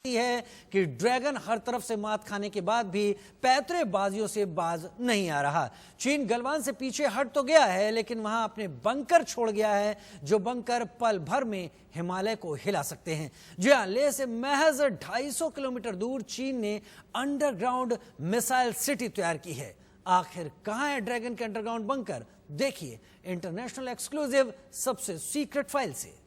है कि ड्रैगन हर तरफ से मात खाने के बाद भी पैतरेबाजियों से बाज नहीं आ रहा। चीन गलवान से पीछे हट तो गया है, लेकिन वहां अपने बंकर छोड़ गया है, जो बंकर पल भर में हिमालय को हिला सकते हैं। जी हां, लेह से महज 250 किलोमीटर दूर चीन ने अंडरग्राउंड मिसाइल सिटी तैयार की है। आखिर कहां है ड्रैगन के अंडरग्राउंड बंकर? देखिए इंटरनेशनल एक्सक्लूसिव सबसे सीक्रेट फाइल से।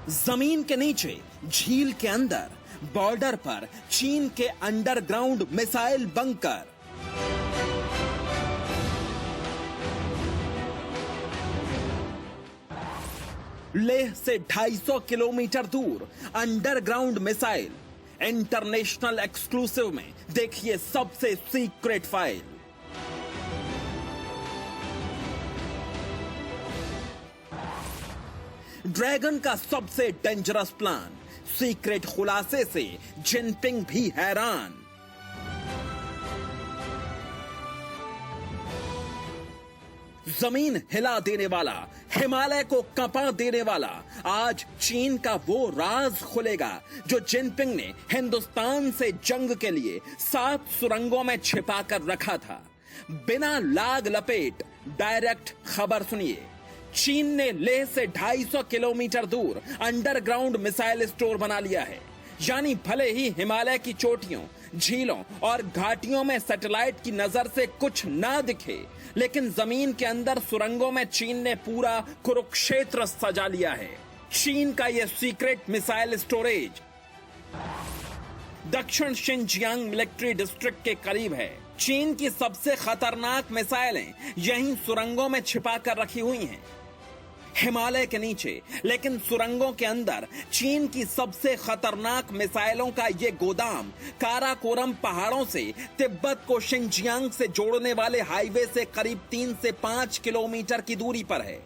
जमीन के नीचे, झील के अंदर, बॉर्डर पर चीन के अंडरग्राउंड मिसाइल बंकर। लेह से 250 किलोमीटर दूर अंडरग्राउंड मिसाइल। इंटरनेशनल एक्सक्लूसिव में देखिए सबसे सीक्रेट फाइल। ड्रैगन का सबसे डेंजरस प्लान, सीक्रेट खुलासे से जिनपिंग भी हैरान। जमीन हिला देने वाला, हिमालय को कंपा देने वाला, आज चीन का वो राज खुलेगा जो जिनपिंग ने हिंदुस्तान से जंग के लिए 7 सुरंगों में छिपा कर रखा था। बिना लाग लपेट डायरेक्ट खबर सुनिए। चीन ने लेह से 250 किलोमीटर दूर अंडरग्राउंड मिसाइल स्टोर बना लिया है। यानी भले ही हिमालय की चोटियों, झीलों और घाटियों में सैटेलाइट की नजर से कुछ ना दिखे, लेकिन जमीन के अंदर सुरंगों में चीन ने पूरा कुरुक्षेत्र सजा लिया है। चीन का यह सीक्रेट मिसाइल स्टोरेज दक्षिण शिनजियांग मिलिट्री डिस्ट्रिक्ट के करीब है। चीन की सबसे खतरनाक मिसाइलें यहीं सुरंगों में छिपा कर रखी हुई हैं, हिमालय के नीचे। लेकिन सुरंगों के अंदर चीन की सबसे खतरनाक मिसाइलों का यह गोदाम काराकोरम पहाड़ों से तिब्बत को शिनजियांग से जोड़ने वाले हाईवे से करीब 3 से 5 किलोमीटर की दूरी पर है।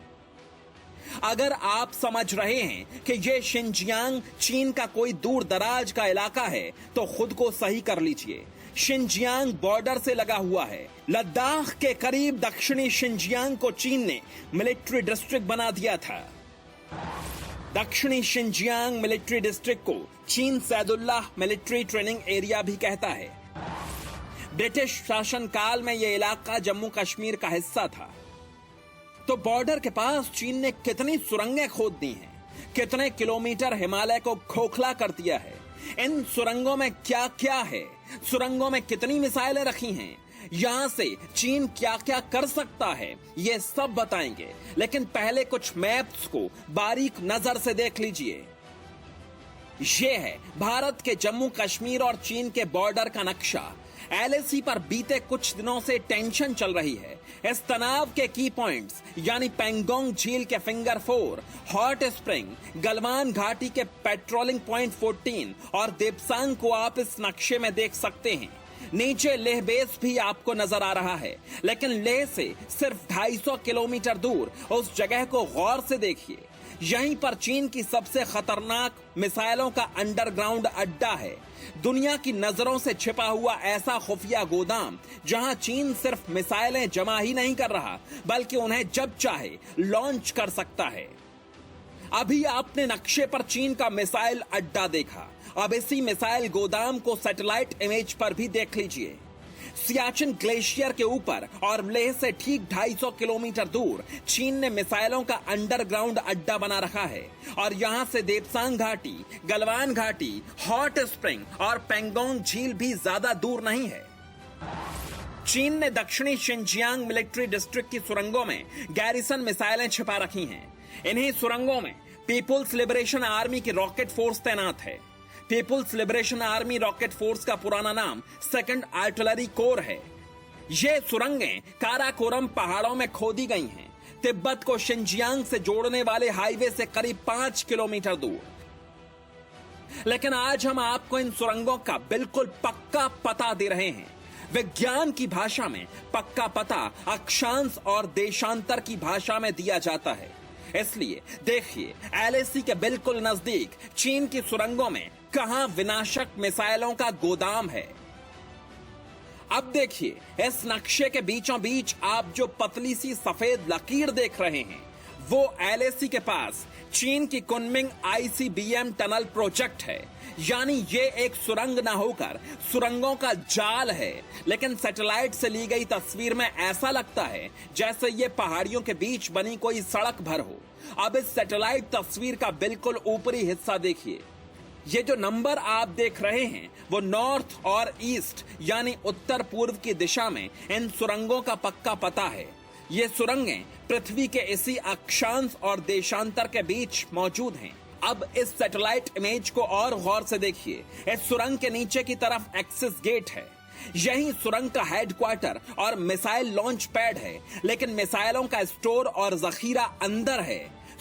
अगर आप समझ रहे हैं कि यह शिनजियांग चीन का कोई दूर दराज का इलाका है, तो खुद को सही कर लीजिए। शिनजियांग बॉर्डर से लगा हुआ है। लद्दाख के करीब दक्षिणी शिनजियांग को चीन ने मिलिट्री डिस्ट्रिक्ट बना दिया था। दक्षिणी शिनजियांग मिलिट्री डिस्ट्रिक्ट को चीन सैदुल्लाह मिलिट्री ट्रेनिंग एरिया भी कहता है। ब्रिटिश शासनकाल में यह इलाका जम्मू कश्मीर का हिस्सा था। तो बॉर्डर के पास चीन ने कितनी सुरंगें खोद दी हैं, कितने किलोमीटर हिमालय को खोखला कर दिया है, इन सुरंगों में क्या क्या है, सुरंगों में कितनी मिसाइलें रखी हैं, यहां से चीन क्या क्या कर सकता है, ये सब बताएंगे। लेकिन पहले कुछ मैप्स को बारीक नजर से देख लीजिए। ये है भारत के जम्मू कश्मीर और चीन के बॉर्डर का नक्शा। एलएसी पर बीते कुछ दिनों से टेंशन चल रही है। इस तनाव के की पॉइंट्स यानी पेंगोंग झील के फिंगर 4, हॉट स्प्रिंग, गलवान घाटी के पेट्रोलिंग पॉइंट 14 और देपसांग को आप इस नक्शे में देख सकते हैं। नीचे लेह बेस भी आपको नजर आ रहा है, लेकिन लेह से सिर्फ 250 किलोमीटर दूर उस जगह को गौर से देखिए। यहीं पर चीन की सबसे खतरनाक मिसाइलों का अंडरग्राउंड अड्डा है। दुनिया की नजरों से छिपा हुआ ऐसा खुफिया गोदाम, जहां चीन सिर्फ मिसाइलें जमा ही नहीं कर रहा, बल्कि उन्हें जब चाहे लॉन्च कर सकता है। अभी आपने नक्शे पर चीन का मिसाइल अड्डा देखा, अब इसी मिसाइल गोदाम को सैटेलाइट इमेज पर भी देख लीजिए। सियाचिन ग्लेशियर के ऊपर और लेह से ठीक 250 किलोमीटर दूर चीन ने मिसाइलों का अंडरग्राउंड अड्डा बना रखा है। और यहां से देपसांग घाटी, गलवान घाटी, हॉट स्प्रिंग और पेंगोंग झील भी ज्यादा दूर नहीं है। चीन ने दक्षिणी शिनजियांग मिलिट्री डिस्ट्रिक्ट की सुरंगों में गैरिसन मिसाइलें छिपा रखी हैं। इन्हीं सुरंगों में पीपुल्स लिबरेशन आर्मी की रॉकेट फोर्स तैनात है। People's Liberation Army rocket force का पुराना नाम 2nd आर्टिलरी कोर है। ये सुरंगें काराकोरम पहाड़ों में खोदी गई हैं, तिब्बत को शिनजियांग से जोड़ने वाले हाईवे से करीब 5 किलोमीटर दूर। लेकिन आज हम आपको इन सुरंगों का बिल्कुल पक्का पता दे रहे हैं। विज्ञान की भाषा में पक्का पता अक्षांश और देशांतर की भाषा में दिया जाता है। इसलिए देखिए एलएसी के बिल्कुल नजदीक चीन की सुरंगों में कहां विनाशक मिसाइलों का गोदाम है। अब देखिए इस नक्शे के बीचों बीच आप जो पतली सी सफेद लकीर देख रहे हैं वो एलएसी के पास चीन की कुनमिंग आईसीबीएम टनल प्रोजेक्ट है। यानी ये एक सुरंग ना होकर सुरंगों का जाल है, लेकिन सैटेलाइट से ली गई तस्वीर में ऐसा लगता है जैसे ये पहाड़ियों के बीच बनी कोई सड़क भर हो। अब इस सैटेलाइट तस्वीर का बिल्कुल ऊपरी हिस्सा देखिए। ये जो नंबर आप देख रहे हैं वो नॉर्थ और ईस्ट यानी उत्तर पूर्व की दिशा में इन सुरंगों का पक्का पता है। ये सुरंगें पृथ्वी के इसी अक्षांश और देशांतर के बीच मौजूद हैं। अब इस सैटेलाइट इमेज को और गौर से देखिए। इस सुरंग के नीचे की तरफ एक्सेस गेट है, यही सुरंग का हेडक्वार्टर और मिसाइल लॉन्च पैड है, लेकिन मिसाइलों का स्टोर और जखीरा अंदर है।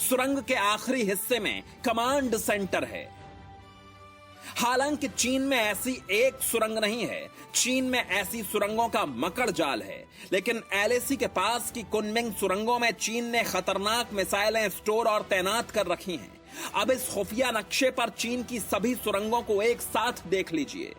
सुरंग के आखिरी हिस्से में कमांड सेंटर है। हालांकि चीन में ऐसी एक सुरंग नहीं है, चीन में ऐसी सुरंगों का मकड़ जाल है, लेकिन एलएसी के पास की कुनमिंग सुरंगों में चीन ने खतरनाक मिसाइलें स्टोर और तैनात कर रखी हैं। अब इस खुफिया नक्शे पर चीन की सभी सुरंगों को एक साथ देख लीजिए।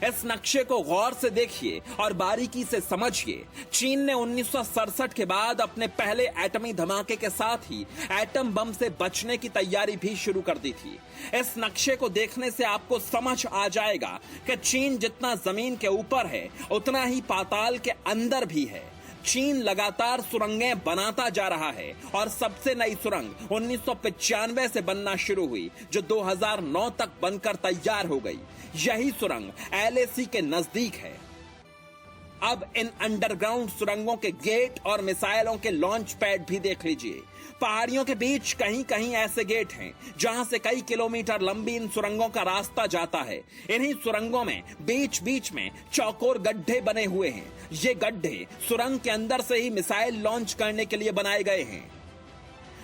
इस नक्शे को गौर से देखिए और बारीकी से समझिए। चीन ने 1967 के बाद अपने पहले एटमी धमाके के साथ ही एटम बम से बचने की तैयारी भी शुरू कर दी थी। इस नक्शे को देखने से आपको समझ आ जाएगा कि चीन जितना जमीन के ऊपर है उतना ही पाताल के अंदर भी है। चीन लगातार सुरंगें बनाता जा रहा है और सबसे नई सुरंग 1995 से बनना शुरू हुई, जो 2009 तक बनकर तैयार हो गई। यही सुरंग एलएसी के नजदीक है। अब इन अंडरग्राउंड सुरंगों के गेट और मिसाइलों के लॉन्च पैड भी देख लीजिए। पहाड़ियों के बीच कहीं कहीं ऐसे गेट हैं जहां से कई किलोमीटर लंबी इन सुरंगों का रास्ता जाता है। इन्हीं सुरंगों में बीच बीच में चौकोर गड्ढे बने हुए हैं। ये गड्ढे सुरंग के अंदर से ही मिसाइल लॉन्च करने के लिए बनाए गए हैं।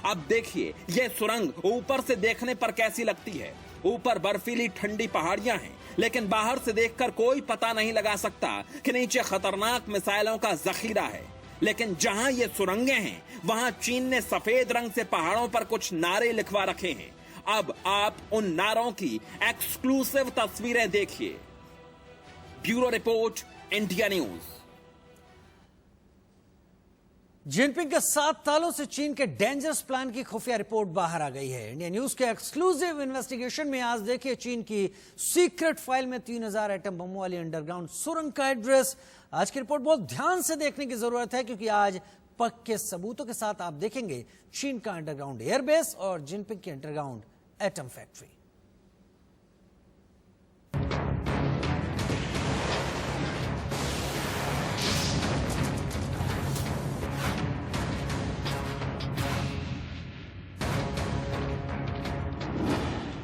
अब देखिए ये सुरंग ऊपर से देखने पर कैसी लगती है। ऊपर बर्फीली ठंडी पहाड़ियां हैं, लेकिन बाहर से देखकर कोई पता नहीं लगा सकता कि नीचे खतरनाक मिसाइलों का जखीरा है। लेकिन जहां ये सुरंगें हैं वहां चीन ने सफेद रंग से पहाड़ों पर कुछ नारे लिखवा रखे हैं। अब आप उन नारों की एक्सक्लूसिव तस्वीरें देखिए। Bureau report, India news. Jinping के 7 सालों से चीन के डेंजरस प्लान की खुफिया रिपोर्ट बाहर आ गई है। इंडिया न्यूज के एक्सक्लूसिव इन्वेस्टिगेशन में आज देखिए चीन की सीक्रेट फाइल में 3000 एटम बमों वाली अंडरग्राउंड सुरंग का एड्रेस। आज की रिपोर्ट बहुत ध्यान से देखने की जरूरत है, क्योंकि आज पक्के सबूतों के साथ आप देखेंगे चीन का अंडरग्राउंड एयरबेस और जिनपिंग की अंडरग्राउंड एटम फैक्ट्री।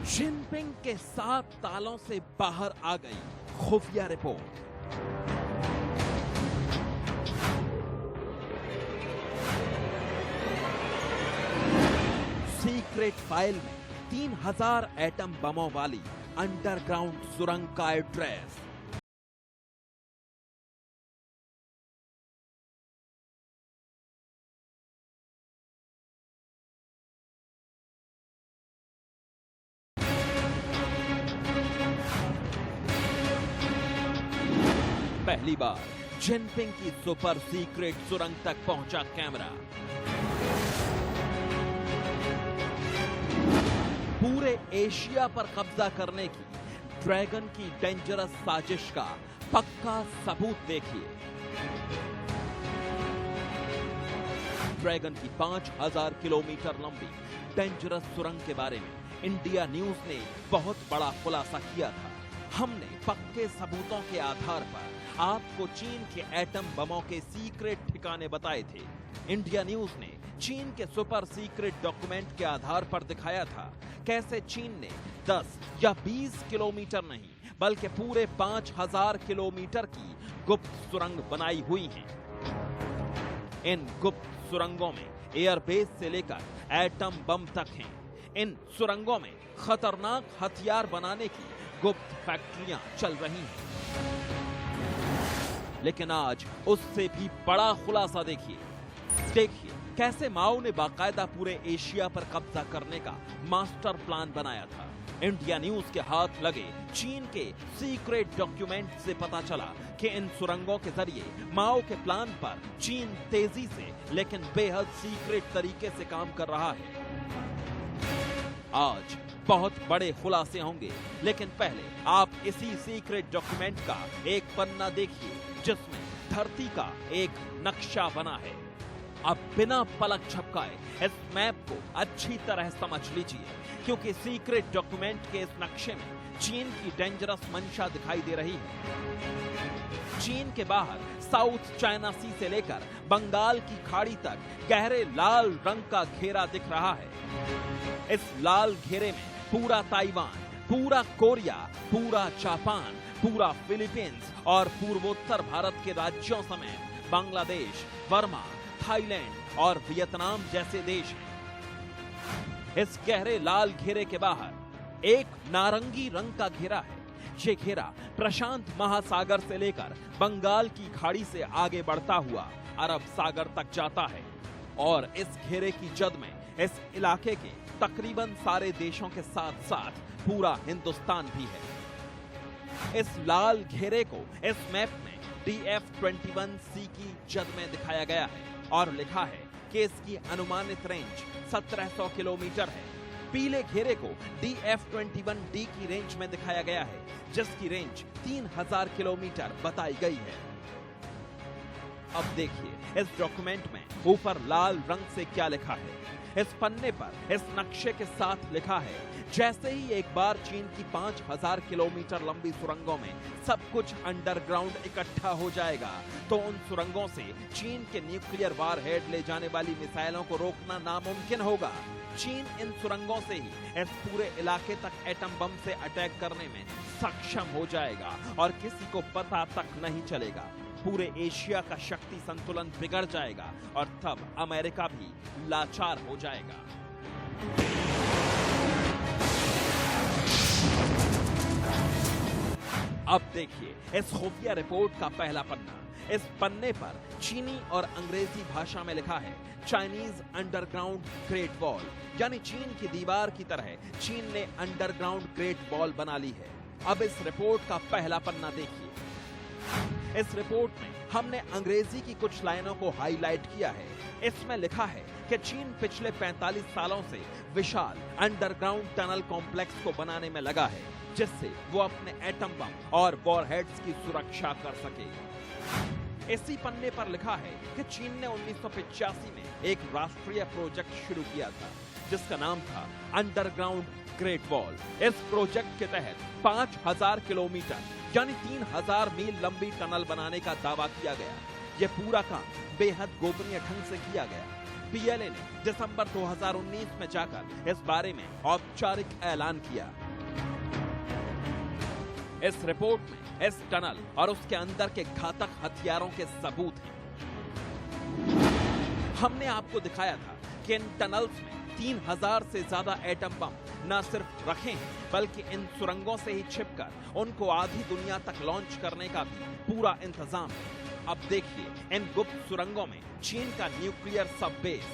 जिनपिंग के 7 तालों से बाहर आ गई खुफिया रिपोर्ट। सीक्रेट फाइल में 3000 एटम बमों वाली अंडरग्राउंड सुरंग का एड्रेस। पहली बार जिनपिंग की सुपर सीक्रेट सुरंग तक पहुंचा कैमरा। पूरे एशिया पर कब्जा करने की ड्रैगन की डेंजरस साजिश का पक्का सबूत देखिए। ड्रैगन की 5000 किलोमीटर लंबी डेंजरस सुरंग के बारे में इंडिया न्यूज ने बहुत बड़ा खुलासा किया था। हमने पक्के सबूतों के आधार पर आपको चीन के एटम बमों के सीक्रेट ठिकाने बताए थे। इंडिया न्यूज ने चीन के सुपर सीक्रेट डॉक्यूमेंट के आधार पर दिखाया था कैसे चीन ने 10 या 20 किलोमीटर नहीं बल्कि पूरे 5000 किलोमीटर की गुप्त सुरंग बनाई हुई है। इन गुप्त सुरंगों में एयरबेस से लेकर एटम बम तक हैं। इन सुरंगों में खतरनाक हथियार बनाने की गुप्त फैक्ट्रियां चल रही हैं। लेकिन आज उससे भी बड़ा खुलासा देखिए कैसे माओ ने बाकायदा पूरे एशिया पर कब्जा करने का मास्टर प्लान बनाया था। इंडिया न्यूज के हाथ लगे चीन के सीक्रेट डॉक्यूमेंट से पता चला कि इन सुरंगों के जरिए माओ के प्लान पर चीन तेजी से लेकिन बेहद सीक्रेट तरीके से काम कर रहा है। आज बहुत बड़े खुलासे होंगे, लेकिन पहले आप इसी सीक्रेट डॉक्यूमेंट का एक पन्ना देखिए जिसमें धरती का एक नक्शा बना है। अब बिना पलक झपकाए इस मैप को अच्छी तरह समझ लीजिए, क्योंकि सीक्रेट डॉक्यूमेंट के इस नक्शे में चीन की डेंजरस मंशा दिखाई दे रही है। चीन के बाहर साउथ चाइना सी से लेकर बंगाल की खाड़ी तक गहरे लाल रंग का घेरा दिख रहा है। इस लाल घेरे में पूरा ताइवान, पूरा कोरिया, पूरा जापान, पूरा फिलीपींस और पूर्वोत्तर भारत के राज्यों समेत बांग्लादेश, बर्मा, थाईलैंड और वियतनाम जैसे देश हैं। इस गहरे लाल घेरे के बाहर एक नारंगी रंग का घेरा है। ये घेरा प्रशांत महासागर से लेकर बंगाल की खाड़ी से आगे बढ़ता हुआ अरब सागर तक जाता है और इस घेरे की जद में इस इलाके के तकरीबन सारे देशों के साथ साथ पूरा हिंदुस्तान भी है। इस लाल घेरे को इस मैप में DF-21C की जद में दिखाया गया है और लिखा है कि इसकी अनुमानित रेंज 1700 किलोमीटर है। पीले घेरे को DF-21D की रेंज में दिखाया गया है, जिसकी रेंज 3000 किलोमीटर बताई गई है। अब देखिए इस डॉक्यूमेंट में ऊपर लाल रंग से क्या लिखा है। इस पन्ने पर इस नक्शे के साथ लिखा है, जैसे ही एक बार चीन की 5000 किलोमीटर लंबी सुरंगों में सब कुछ अंडरग्राउंड इकट्ठा हो जाएगा, तो उन सुरंगों से चीन के न्यूक्लियर वारहेड ले जाने वाली मिसाइलों को रोकना नामुमकिन होगा। चीन इन सुरंगों से ही इस पूरे इलाके तक एटम बम से अटैक करने में सक्षम हो जाएगा और किसी को पता तक नहीं चलेगा। पूरे एशिया का शक्ति संतुलन बिगड़ जाएगा और तब अमेरिका भी लाचार हो जाएगा। अब देखिए इस खुफिया रिपोर्ट का पहला पन्ना। इस पन्ने पर चीनी और अंग्रेजी भाषा में लिखा है चाइनीज अंडरग्राउंड ग्रेट वॉल, यानी चीन की दीवार की तरह चीन ने अंडरग्राउंड ग्रेट वॉल बना ली है। अब इस रिपोर्ट का पहला पन्ना देखिए। इस रिपोर्ट में हमने अंग्रेजी की कुछ लाइनों को हाईलाइट किया है। इसमें लिखा है कि चीन पिछले 45 सालों से विशाल अंडरग्राउंड टनल कॉम्प्लेक्स को बनाने में लगा है, जिससे वो अपने एटम बम और वॉरहेड्स की सुरक्षा कर सके। इसी पन्ने पर लिखा है कि चीन ने 1985 में एक राष्ट्रीय प्रोजेक्ट शुरू किया था, जिसका नाम था अंडरग्राउंड ग्रेट वॉल। इस प्रोजेक्ट के तहत 5000 किलोमीटर यानी 3000 मील लंबी टनल बनाने का दावा किया गया। यह पूरा काम बेहद गोपनीय ढंग से किया गया। पीएलए ने दिसंबर 2019 में जाकर इस बारे में औपचारिक ऐलान किया। इस रिपोर्ट में इस टनल और उसके अंदर के घातक हथियारों के सबूत हैं। हमने आपको दिखाया था कि इन टनल्स में 3000 से ज्यादा एटम बम न सिर्फ रखे हैं, बल्कि इन सुरंगों से ही छिपकर उनको आधी दुनिया तक लॉन्च करने का भी पूरा इंतजाम है। अब देखिए इन गुप्त सुरंगों में चीन का न्यूक्लियर सब बेस।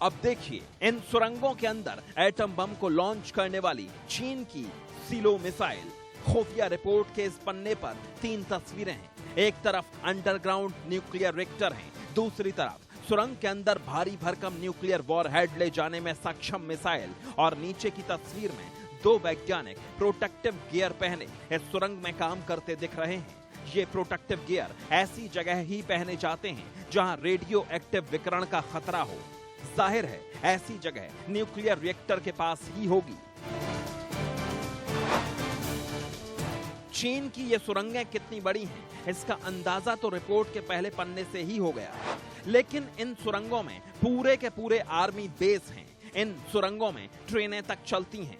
अब देखिए इन सुरंगों के अंदर एटम बम को लॉन्च करने वाली चीन की सिलो मिसाइल। खुफिया रिपोर्ट के इस पन्ने पर 3 तस्वीरें हैं। एक तरफ अंडरग्राउंड न्यूक्लियर रिएक्टर हैं, दूसरी तरफ सुरंग के अंदर भारी भरकम न्यूक्लियर वॉरहेड ले जाने में सक्षम मिसाइल और नीचे की तस्वीर में 2 वैज्ञानिक प्रोटेक्टिव गियर पहने इस सुरंग में काम करते दिख रहे हैं। ये प्रोटेक्टिव गियर ऐसी जगह ही पहने जाते हैं जहां रेडियो एक्टिव विकिरण का खतरा हो। जाहिर है ऐसी जगह न्यूक्लियर रिएक्टर के पास ही होगी। चीन की ये सुरंगें कितनी बड़ी हैं, इसका अंदाजा तो रिपोर्ट के पहले पन्ने से ही हो गया। लेकिन इन सुरंगों में पूरे के पूरे आर्मी बेस हैं। इन सुरंगों में ट्रेनें तक चलती हैं।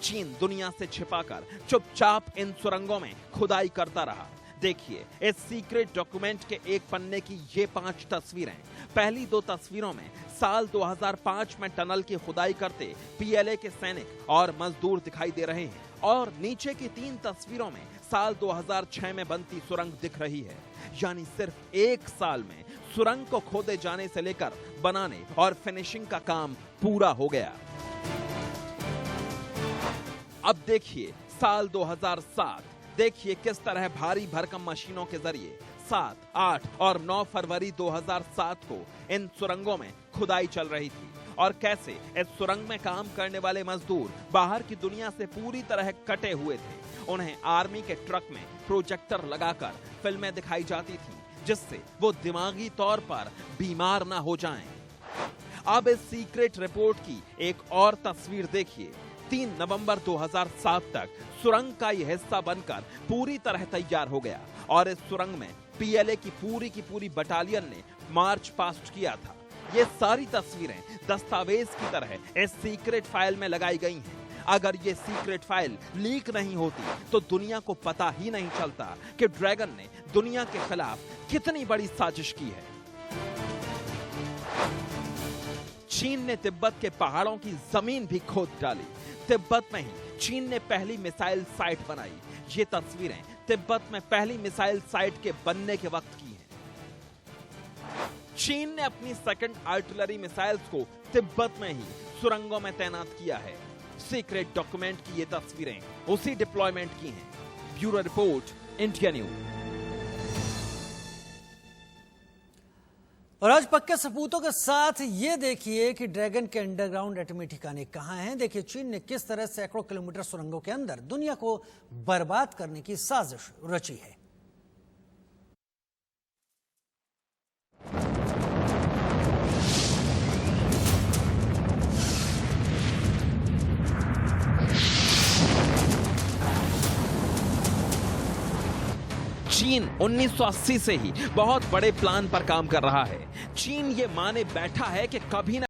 चीन दुनिया से छिपाकर चुपचाप इन सुरंगों में खुदाई करता रहा। देखिए इस सीक्रेट डॉक्यूमेंट के एक पन्ने की ये 5 तस्वीरें। पहली 2 तस्वीरों में साल 2005 में टनल की खुदाई करते पीएलए के सैनिक और मजदूर दिखाई दे रहे हैं और नीचे की 3 तस्वीरों में साल 2006 में बनती सुरंग दिख रही है। यानी सिर्फ 1 साल में सुरंग को खोदे जाने से लेकर बनाने और फिनिशिंग का काम पूरा हो गया। अब देखिए साल 2007, देखिए किस तरह भारी भरकम मशीनों के जरिए 7, 8 और 9 फरवरी 2007 को इन सुरंगों में खुदाई चल रही थी और कैसे इस सुरंग में काम करने वाले मजदूर बाहर की दुनिया से पूरी तरह कटे हुए थे। उन्हें आर्मी के ट्रक में प्रोजेक्टर लगाकर फिल्में दिखाई जाती थी जिससे वो दिमागी तौर पर बीमार ना हो जाएं। अब इस सीक्रेट रिपोर्ट की एक और तस्वीर देखिए। 3 नवंबर 2007 तक सुरंग का यह हिस्सा बनकर पूरी तरह तैयार हो गया और इस सुरंग में पीएलए की पूरी बटालियन ने मार्च पास्ट किया था। ये सारी तस्वीरें दस्तावेज की तरह इस सीक्रेट फाइल में लगाई गई हैं। अगर ये सीक्रेट फाइल लीक नहीं होती तो दुनिया को पता ही नहीं चलता कि ड्रैगन ने दुनिया के खिलाफ कितनी बड़ी साजिश की है। चीन ने तिब्बत के पहाड़ों की जमीन भी खोद डाली। तिब्बत में ही चीन ने पहली मिसाइल साइट बनाई। ये तस्वीरें तिब्बत में पहली मिसाइल साइट के बनने के वक्त की हैं। चीन ने अपनी सेकंड आर्टिलरी मिसाइल्स को तिब्बत में ही सुरंगों में तैनात किया है। सीक्रेट डॉक्यूमेंट की ये तस्वीरें उसी डिप्लॉयमेंट की हैं। Bureau report, India news. और आज पक्के सबूतों के साथ ये देखिए कि ड्रैगन के अंडरग्राउंड एटमी ठिकाने कहां हैं। देखिए चीन ने किस तरह सैकड़ों किलोमीटर सुरंगों के अंदर दुनिया को बर्बाद करने की साजिश रची है। चीन 1980 से ही बहुत बड़े प्लान पर काम कर रहा है। चीन ये माने बैठा है कि कभी ना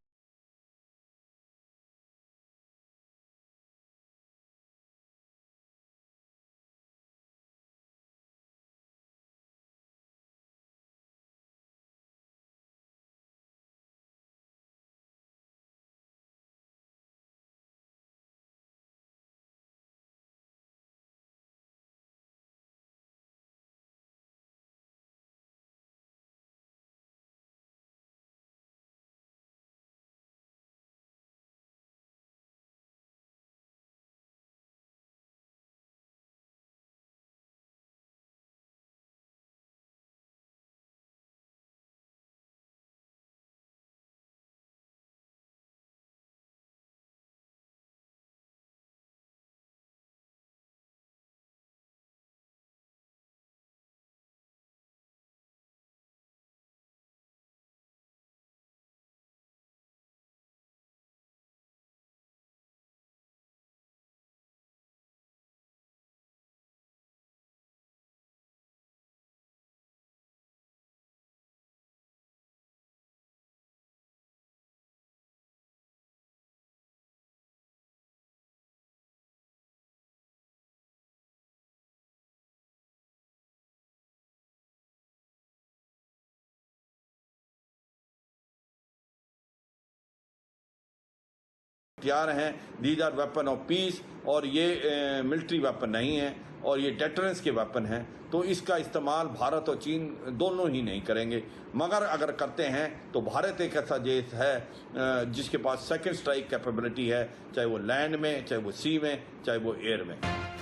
हथियार हैं, these are weapon of peace, और ये मिलिट्री वेपन नहीं है और ये डेटरेंस के वेपन हैं। तो इसका इस्तेमाल भारत और चीन दोनों ही नहीं करेंगे, मगर अगर करते हैं तो भारत एक ऐसा देश है जिसके पास सेकंड स्ट्राइक कैपेबिलिटी है, चाहे वो लैंड में, चाहे वो सी में, चाहे वो एयर में।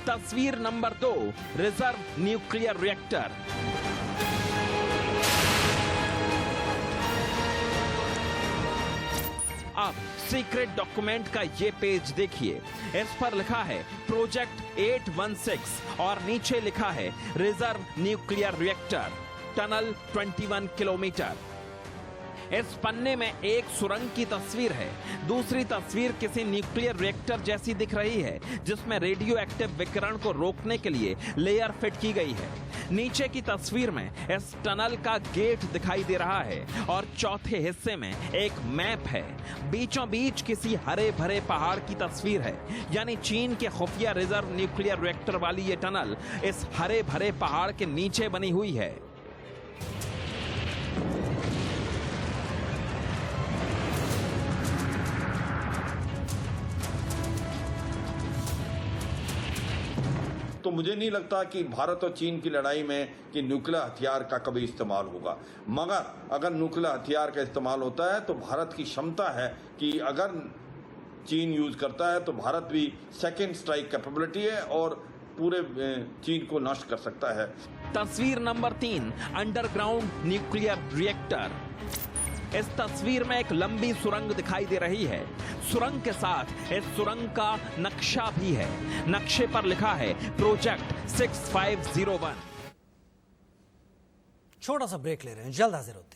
तस्वीर नंबर 2, रिजर्व न्यूक्लियर रिएक्टर। अब सीक्रेट डॉक्यूमेंट का ये पेज देखिए। इस पर लिखा है प्रोजेक्ट 816 और नीचे लिखा है reserve nuclear reactor, tunnel 21 kilometre. इस पन्ने में एक सुरंग की तस्वीर है, दूसरी तस्वीर किसी न्यूक्लियर रिएक्टर जैसी दिख रही है जिसमें रेडियो एक्टिव विकिरण को रोकने के लिए लेयर फिट की गई है। नीचे की तस्वीर में इस टनल का गेट दिखाई दे रहा है और चौथे हिस्से में एक मैप है। बीचों बीच किसी हरे भरे पहाड़ की तस्वीर है, यानी चीन के खुफिया रिजर्व न्यूक्लियर रिएक्टर वाली ये टनल इस हरे भरे पहाड़ के नीचे बनी हुई है। तो मुझे नहीं लगता कि भारत और चीन की लड़ाई में कि न्यूक्लियर हथियार का कभी इस्तेमाल होगा। मगर अगर न्यूक्लियर हथियार का इस्तेमाल होता है तो भारत की क्षमता है कि अगर चीन यूज करता है तो भारत भी सेकेंड स्ट्राइक कैपेबिलिटी है और पूरे चीन को नष्ट कर सकता है। तस्वीर नंबर 3, अंडरग्राउंड न्यूक्लियर रिएक्टर। इस तस्वीर में एक लंबी सुरंग दिखाई दे रही है। सुरंग के साथ इस सुरंग का नक्शा भी है। नक्शे पर लिखा है प्रोजेक्ट 6501। छोटा सा ब्रेक ले रहे हैं, जल्द हाजिर होते हैं।